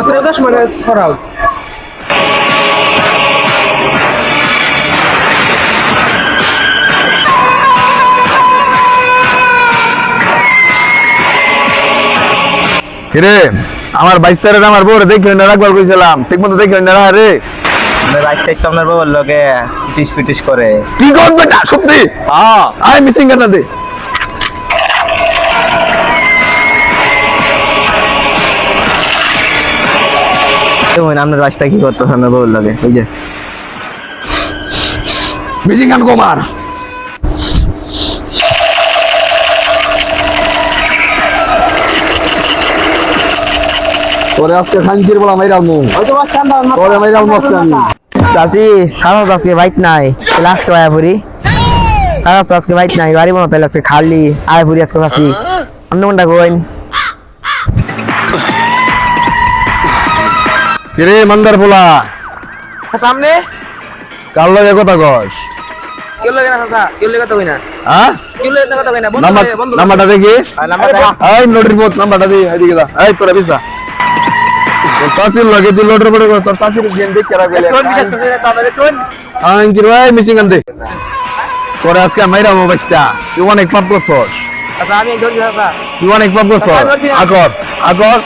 10 মানে খরাও কিরে আমার 22 তারিখ আমার বউরে দেখে না রাখবার কইছিলাম ঠিক মতো দেখে না রে মানে রাস্তায় তো আপনার বাবার লগে পিটিশ পিটিশ করে কি কর বেটা সত্যি হ্যাঁ আই মিসিং কেন দে তেমন আপনার রাস্তায় কি করতেছে আপনার বাবার লগে ওই যে মিসিং কেন কুমার তোরে আজকে খানকির বলা মাইরাল মু তোরে মাইরাল মস্ত আমি চাচি সারা তো আজকে বাইক নাই তাহলে আজকে আয়া পড়ি সারা তো আজকে বাইক নাই গাড়ি মনে তাহলে আজকে খালি আয়া পড়ি আজকে চাচি আপনি কোনটা কইন কিরে মন্দার পোলা সামনে কাল লগে কথা কস কেউ লাগে না চাচা কেউ লাগে তো কই না হ্যাঁ কেউ লাগে কথা কই না নাম্বারটা দেখি এই নোটের বোত নাম্বারটা দি এদিকে দা এই তোরা বিসা তোর সাসির লগে তুই লোডের পড়ে তোর সাসির গেম দেখ কেরা গেলে কোন বিশ্বাস করছেন তো আপনাদের কোন আঙ্কির ভাই মিসিং আনতে তোরে আজকে মাইরা মো বাচ্চা তুই অনেক পাপ করছস চাচা আমি ধরছি চাচা তুই অনেক পাপ করছস আগর আগর